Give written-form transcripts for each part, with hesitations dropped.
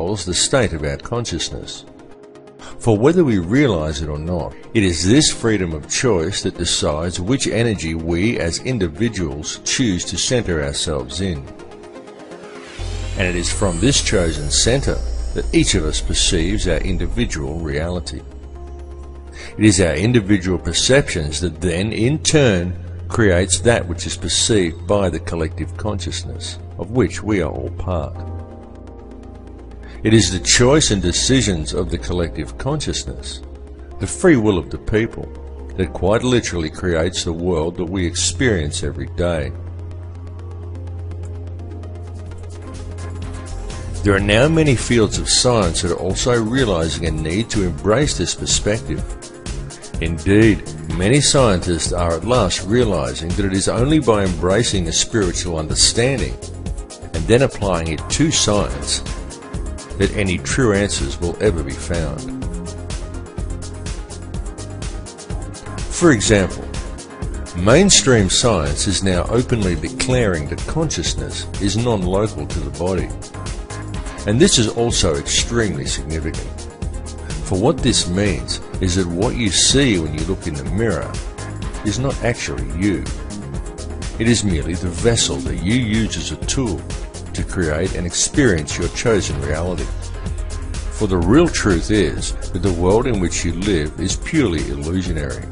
controls the state of our consciousness. For whether we realize it or not, it is this freedom of choice that decides which energy we as individuals choose to center ourselves in. And it is from this chosen center that each of us perceives our individual reality. It is our individual perceptions that then, in turn, creates that which is perceived by the collective consciousness, of which we are all part. It is the choice and decisions of the collective consciousness, the free will of the people, that quite literally creates the world that we experience every day. There are now many fields of science that are also realizing a need to embrace this perspective. Indeed, many scientists are at last realizing that it is only by embracing a spiritual understanding and then applying it to science that any true answers will ever be found. For example, mainstream science is now openly declaring that consciousness is non-local to the body. And this is also extremely significant. For what this means is that what you see when you look in the mirror is not actually you. It is merely the vessel that you use as a tool to create and experience your chosen reality. For the real truth is that the world in which you live is purely illusionary.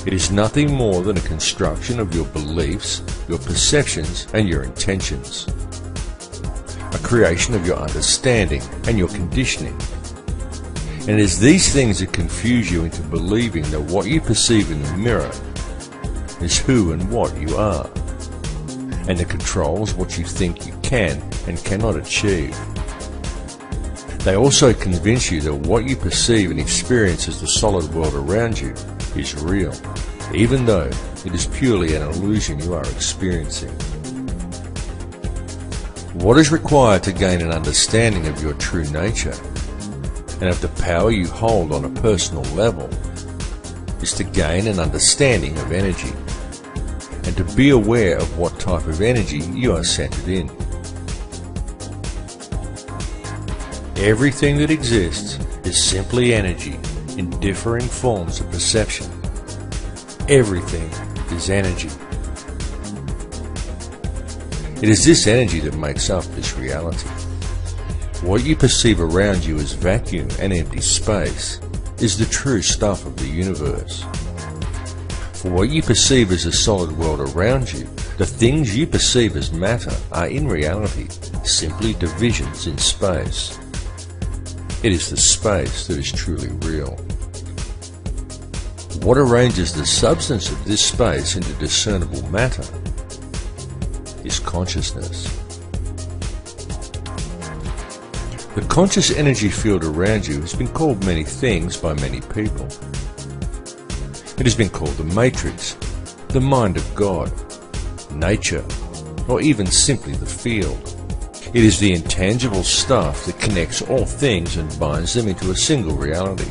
It is nothing more than a construction of your beliefs, your perceptions, and your intentions. A creation of your understanding and your conditioning. And it is these things that confuse you into believing that what you perceive in the mirror is who and what you are, and that controls what you think you can and cannot achieve. They also convince you that what you perceive and experience as the solid world around you is real, even though it is purely an illusion you are experiencing. What is required to gain an understanding of your true nature and of the power you hold on a personal level is to gain an understanding of energy and to be aware of what type of energy you are centered in. Everything that exists is simply energy in differing forms of perception. Everything is energy. It is this energy that makes up this reality. What you perceive around you as vacuum and empty space is the true stuff of the universe. For what you perceive as a solid world around you, the things you perceive as matter are in reality simply divisions in space. It is the space that is truly real. What arranges the substance of this space into discernible matter is consciousness. The conscious energy field around you has been called many things by many people. It has been called the matrix, the mind of God, nature, or even simply the field. It is the intangible stuff that connects all things and binds them into a single reality.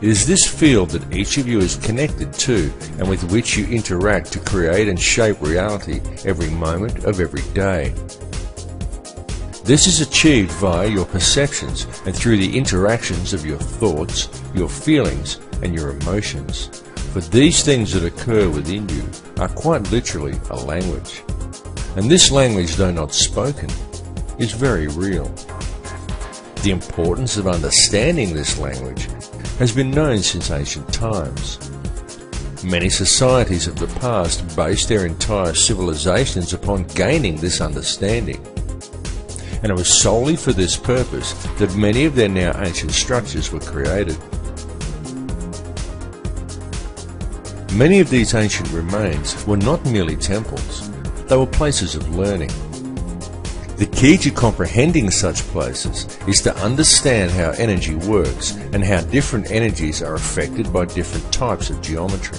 It is this field that each of you is connected to and with which you interact to create and shape reality every moment of every day. This is achieved via your perceptions and through the interactions of your thoughts, your feelings, and your emotions. For these things that occur within you are quite literally a language. And this language, though not spoken, is very real. The importance of understanding this language has been known since ancient times. Many societies of the past based their entire civilizations upon gaining this understanding. And it was solely for this purpose that many of their now ancient structures were created. Many of these ancient remains were not merely temples, they were places of learning. The key to comprehending such places is to understand how energy works and how different energies are affected by different types of geometry.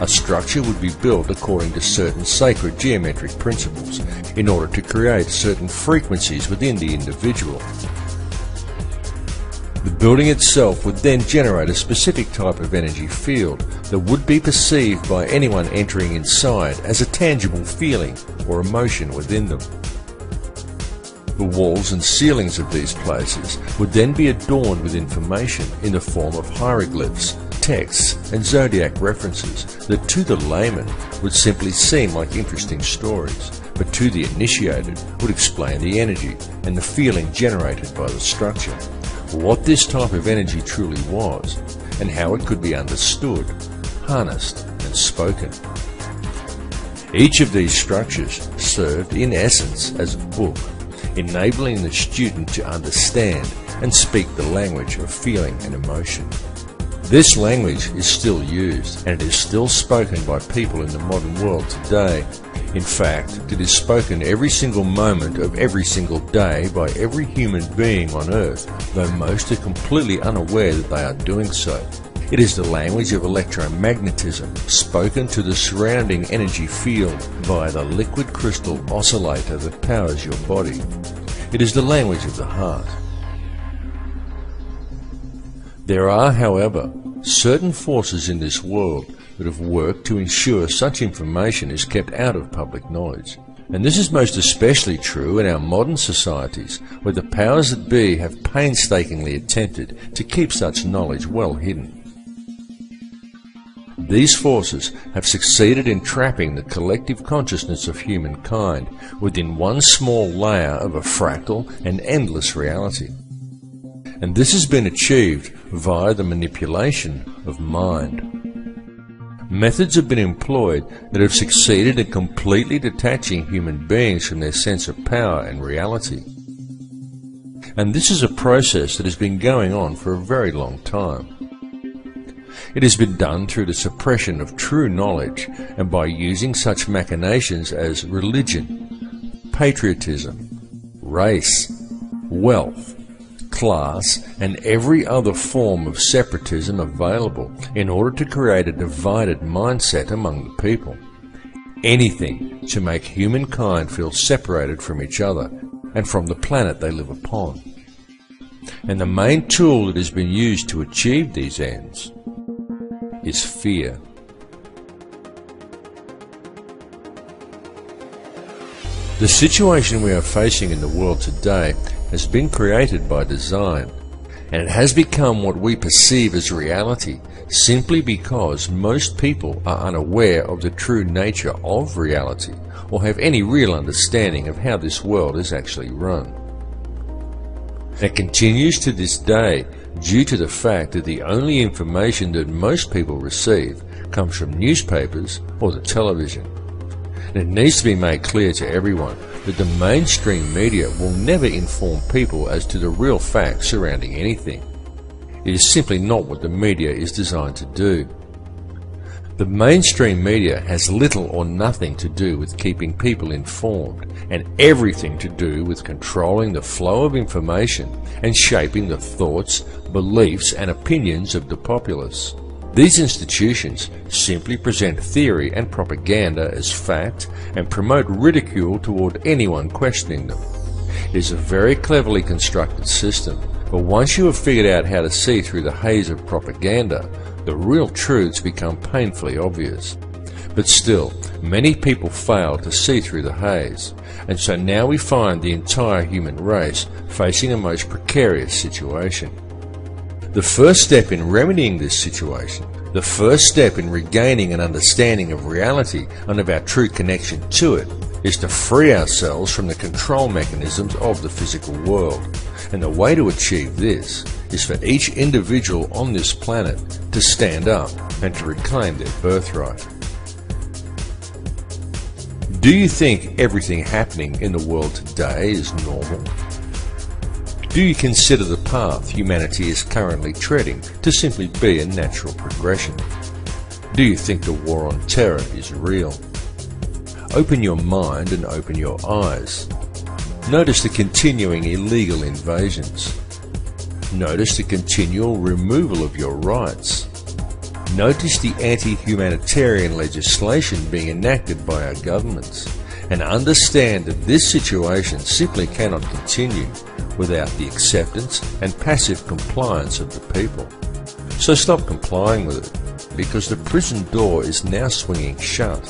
A structure would be built according to certain sacred geometric principles in order to create certain frequencies within the individual. The building itself would then generate a specific type of energy field that would be perceived by anyone entering inside as a tangible feeling or emotion within them. The walls and ceilings of these places would then be adorned with information in the form of hieroglyphs, texts, and zodiac references that to the layman would simply seem like interesting stories, but to the initiated would explain the energy and the feeling generated by the structure, what this type of energy truly was, and how it could be understood, harnessed, and spoken. Each of these structures served in essence as a book, enabling the student to understand and speak the language of feeling and emotion. This language is still used, and it is still spoken by people in the modern world today. In fact, it is spoken every single moment of every single day by every human being on earth, though most are completely unaware that they are doing so. It is the language of electromagnetism, spoken to the surrounding energy field via the liquid crystal oscillator that powers your body. It is the language of the heart. There are, however, certain forces in this world that have worked to ensure such information is kept out of public knowledge. And this is most especially true in our modern societies, where the powers that be have painstakingly attempted to keep such knowledge well hidden. These forces have succeeded in trapping the collective consciousness of humankind within one small layer of a fractal and endless reality. And this has been achieved via the manipulation of mind. Methods have been employed that have succeeded in completely detaching human beings from their sense of power and reality. And this is a process that has been going on for a very long time. It has been done through the suppression of true knowledge and by using such machinations as religion, patriotism, race, wealth, class, and every other form of separatism available in order to create a divided mindset among the people. Anything to make humankind feel separated from each other and from the planet they live upon. And the main tool that has been used to achieve these ends is fear. The situation we are facing in the world today has been created by design, and it has become what we perceive as reality simply because most people are unaware of the true nature of reality or have any real understanding of how this world is actually run. It continues to this day due to the fact that the only information that most people receive comes from newspapers or the television. And it needs to be made clear to everyone that the mainstream media will never inform people as to the real facts surrounding anything. It is simply not what the media is designed to do. The mainstream media has little or nothing to do with keeping people informed, and everything to do with controlling the flow of information and shaping the thoughts, beliefs, and opinions of the populace. These institutions simply present theory and propaganda as fact and promote ridicule toward anyone questioning them. It is a very cleverly constructed system, but once you have figured out how to see through the haze of propaganda, the real truths become painfully obvious. But still, many people fail to see through the haze, and so now we find the entire human race facing a most precarious situation. The first step in remedying this situation, the first step in regaining an understanding of reality and of our true connection to it, is to free ourselves from the control mechanisms of the physical world. And the way to achieve this is for each individual on this planet to stand up and to reclaim their birthright. Do you think everything happening in the world today is normal? Do you consider the path humanity is currently treading to simply be a natural progression? Do you think the war on terror is real? Open your mind and open your eyes. Notice the continuing illegal invasions. Notice the continual removal of your rights. Notice the anti-humanitarian legislation being enacted by our governments, and understand that this situation simply cannot continue without the acceptance and passive compliance of the people. So stop complying with it, because the prison door is now swinging shut.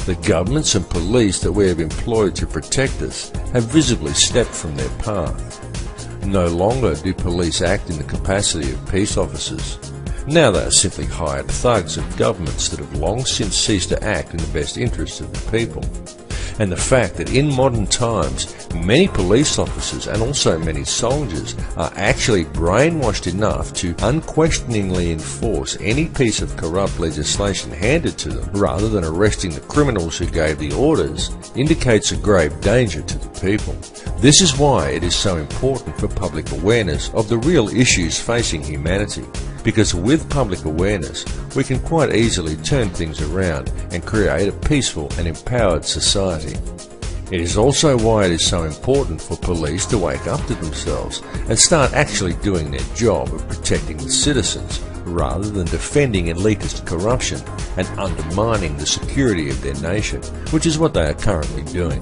The governments and police that we have employed to protect us have visibly stepped from their path. No longer do police act in the capacity of peace officers. Now they are simply hired thugs of governments that have long since ceased to act in the best interests of the people. And the fact that in modern times many police officers and also many soldiers are actually brainwashed enough to unquestioningly enforce any piece of corrupt legislation handed to them rather than arresting the criminals who gave the orders indicates a grave danger to the people. This is why it is so important for public awareness of the real issues facing humanity, because with public awareness we can quite easily turn things around and create a peaceful and empowered society. It is also why it is so important for police to wake up to themselves and start actually doing their job of protecting the citizens rather than defending elitist corruption and undermining the security of their nation, which is what they are currently doing.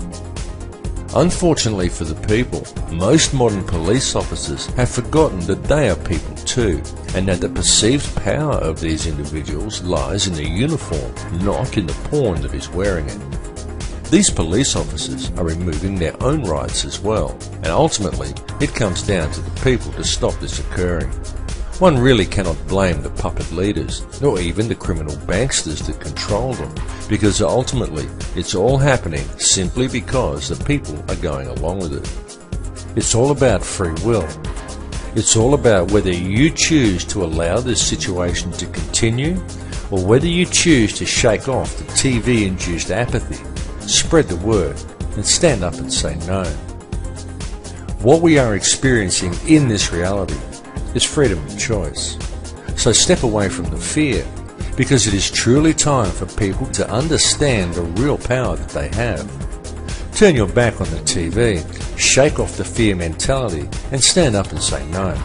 Unfortunately for the people, most modern police officers have forgotten that they are people too, and that the perceived power of these individuals lies in the uniform, not in the pawn that is wearing it. These police officers are removing their own rights as well, and ultimately it comes down to the people to stop this occurring. One really cannot blame the puppet leaders, nor even the criminal banksters that control them, because ultimately it's all happening simply because the people are going along with it. It's all about free will. It's all about whether you choose to allow this situation to continue, or whether you choose to shake off the TV-induced apathy, spread the word, and stand up and say no. What we are experiencing in this reality is freedom of choice. So step away from the fear, because it is truly time for people to understand the real power that they have. Turn your back on the TV, shake off the fear mentality, and stand up and say no.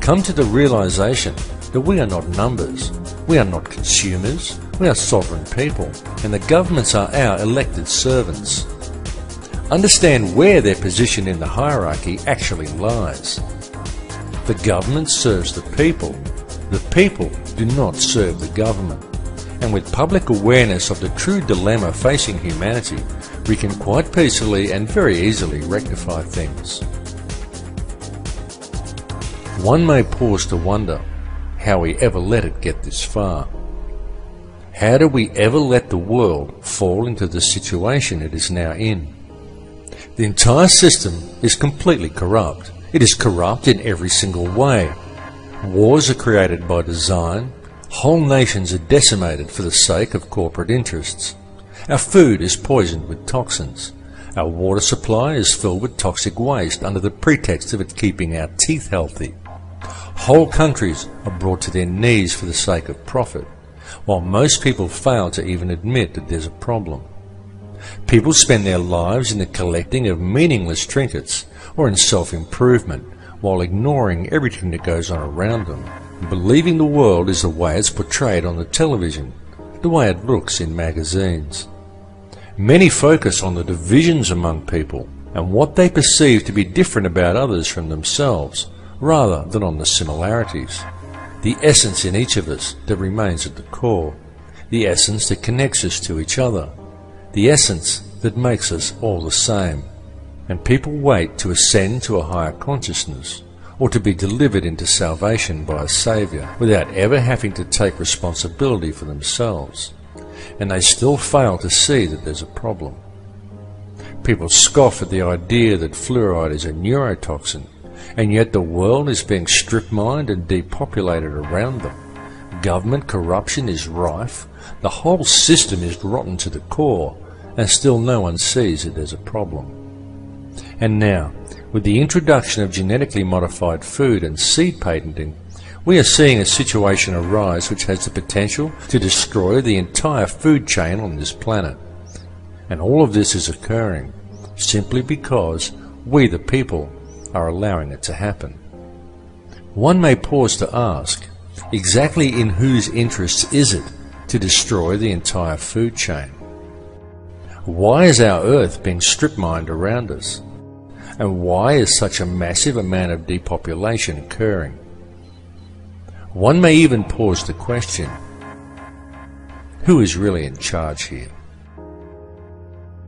Come to the realization that we are not numbers, we are not consumers, we are sovereign people, and the governments are our elected servants. Understand where their position in the hierarchy actually lies. The government serves the people do not serve the government. And with public awareness of the true dilemma facing humanity, we can quite peacefully and very easily rectify things. One may pause to wonder how we ever let it get this far. How do we ever let the world fall into the situation it is now in? The entire system is completely corrupt. It is corrupt in every single way. Wars are created by design. Whole nations are decimated for the sake of corporate interests. Our food is poisoned with toxins. Our water supply is filled with toxic waste under the pretext of it keeping our teeth healthy. Whole countries are brought to their knees for the sake of profit, while most people fail to even admit that there's a problem. People spend their lives in the collecting of meaningless trinkets or in self-improvement, while ignoring everything that goes on around them, and believing the world is the way it's portrayed on the television, the way it looks in magazines. Many focus on the divisions among people and what they perceive to be different about others from themselves, rather than on the similarities. The essence in each of us that remains at the core, the essence that connects us to each other, the essence that makes us all the same. And people wait to ascend to a higher consciousness, or to be delivered into salvation by a Saviour, without ever having to take responsibility for themselves. And they still fail to see that there's a problem. People scoff at the idea that fluoride is a neurotoxin, and yet the world is being strip-mined and depopulated around them. Government corruption is rife, the whole system is rotten to the core, and still no one sees that there's a problem. And now, with the introduction of genetically modified food and seed patenting, we are seeing a situation arise which has the potential to destroy the entire food chain on this planet. And all of this is occurring simply because we, the people, are allowing it to happen. One may pause to ask, exactly in whose interests is it to destroy the entire food chain? Why is our Earth being strip-mined around us? And why is such a massive amount of depopulation occurring? One may even pause to question, who is really in charge here?